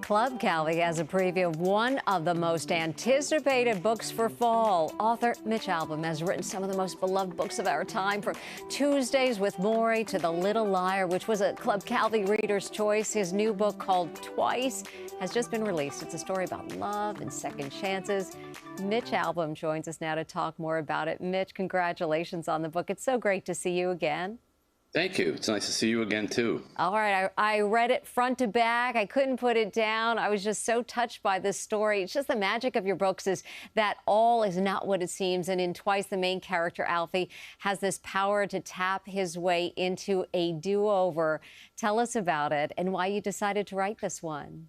Club Calvi has a preview of one of the most anticipated books for fall. Author Mitch Albom has written some of the most beloved books of our time, from Tuesdays with Morrie to The Little Liar, which was a Club Calvi reader's choice. His new book, called Twice, has just been released. It's a story about love and second chances. Mitch Albom joins us now to talk more about it. Mitch, congratulations on the book. It's so great to see you again. Thank you. It's nice to see you again, too. All right. I read it front to back. I couldn't put it down. I was just so touched by this story. It's just the magic of your books is that all is not what it seems. And in Twice, the main character, Alfie, has this power to tap his way into a do-over. Tell us about it and why you decided to write this one.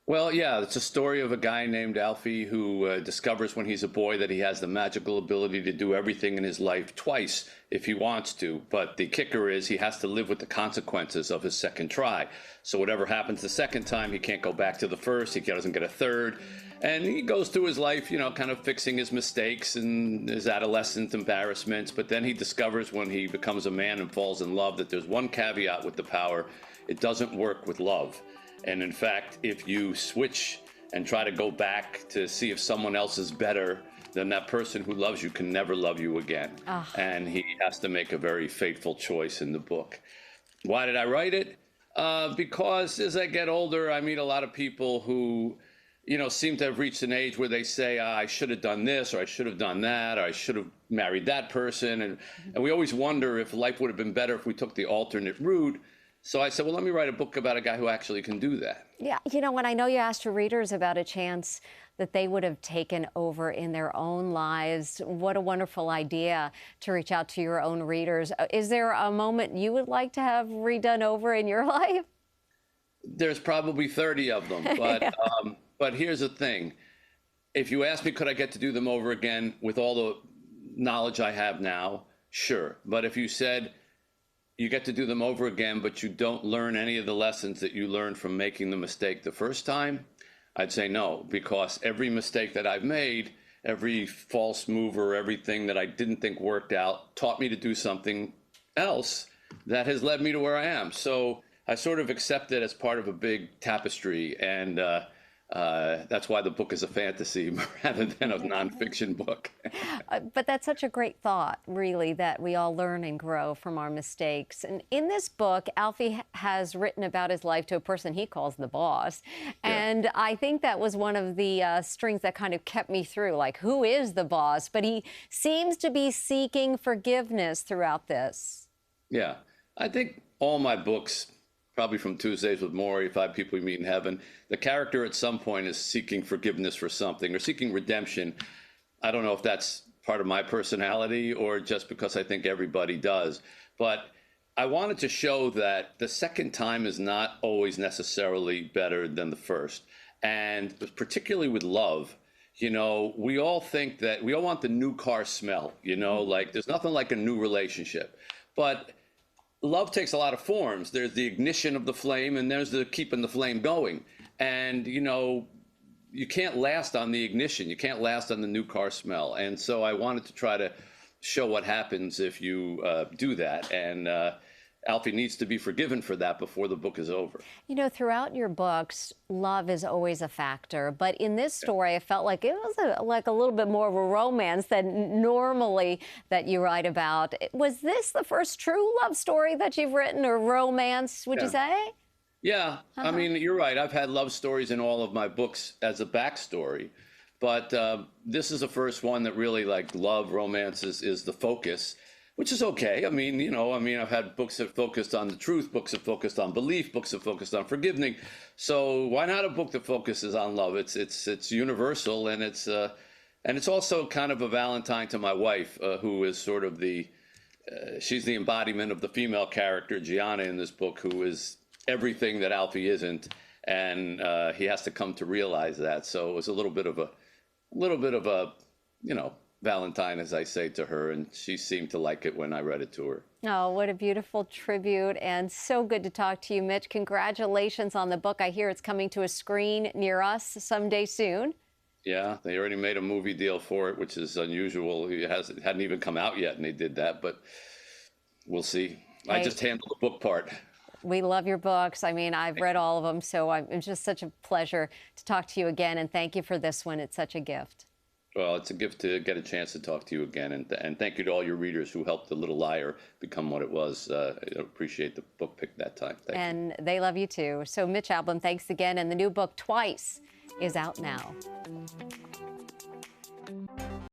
Well, yeah, it's a story of a guy named Alfie who discovers when he's a boy that he has the magical ability to do everything in his life twice if he wants to. But the kicker is he has to live with the consequences of his second try. So whatever happens the second time, he can't go back to the first. He doesn't get a third. And he goes through his life, kind of fixing his mistakes and his adolescent embarrassments. But then he discovers when he becomes a man and falls in love that there's one caveat with the power. It doesn't work with love. And in fact, if you switch and try to go back to see if someone else is better, then that person who loves you can never love you again. And he has to make a very fateful choice in the book. Why did I write it? Because as I get older, I meet a lot of people who, seem to have reached an age where they say, I should have done this, or I should have done that, or I should have married that person. And we always wonder if life would have been better if we took the alternate route. So I said, well, let me write a book about a guy who actually can do that. Yeah, when I know you asked your readers about a chance that they would have taken over in their own lives, what a wonderful idea to reach out to your own readers. Is there a moment you would like to have redone over in your life? There's probably 30 of them, but yeah. But here's the thing. If you ask me, could I get to do them over again with all the knowledge I have now? Sure. But if you said, you get to do them over again, but you don't learn any of the lessons that you learned from making the mistake the first time, I'd say no, because every mistake that I've made, every false move or everything that I didn't think worked out taught me to do something else that has led me to where I am. So I sort of accept it as part of a big tapestry, and that's why the book is a fantasy rather than a nonfiction book. But that's such a great thought, really, that we all learn and grow from our mistakes. And in this book, Alfie has written about his life to a person he calls the boss. And yeah. I think that was one of the strings that kind of kept me through, like, who is the boss? But he seems to be seeking forgiveness throughout this. Yeah, I think all my books, probably from Tuesdays with Morrie, 5 People We Meet in Heaven, the character at some point is seeking forgiveness for something or seeking redemption. I don't know if that's part of my personality or just because I think everybody does. But I wanted to show that the second time is not always necessarily better than the first. And particularly with love, we all think that we all want the new car smell, like there's nothing like a new relationship. But love takes a lot of forms. There's the ignition of the flame, and there's the keeping the flame going. And, you can't last on the ignition. You can't last on the new car smell. And so I wanted to try to show what happens if you do that. And Alfie needs to be forgiven for that before the book is over. Throughout your books, love is always a factor. But in this story, I felt like it was like a little bit more of a romance than normally that you write about. Was this the first true love story that you've written, or romance, would you say? Yeah. I mean, you're right. I've had love stories in all of my books as a backstory. But this is the first one that really, like, love, romance is the focus, which is okay. I mean, I've had books that focused on the truth, books that focused on belief, books that focused on forgiving. So why not a book that focuses on love? It's universal, and it's also kind of a Valentine to my wife, who is sort of she's the embodiment of the female character, Gianna, in this book, who is everything that Alfie isn't, and he has to come to realize that. So it was a little bit of a Valentine, as I say to her, and she seemed to like it when I read it to her. Oh, what a beautiful tribute, and so good to talk to you, Mitch. Congratulations on the book. I hear it's coming to a screen near us someday soon. Yeah, they already made a movie deal for it, which is unusual. It hadn't even come out yet, and they did that, but we'll see. I just handle the book part. We love your books. I mean, I've read all of them, so it's just such a pleasure to talk to you again. And thank you for this one. It's such a gift. Well, it's a gift to get a chance to talk to you again. And thank you to all your readers who helped The Little Liar become what it was. I appreciate the book pick that time. Thank you. And they love you too. So Mitch Albom, thanks again. And the new book, Twice, is out now.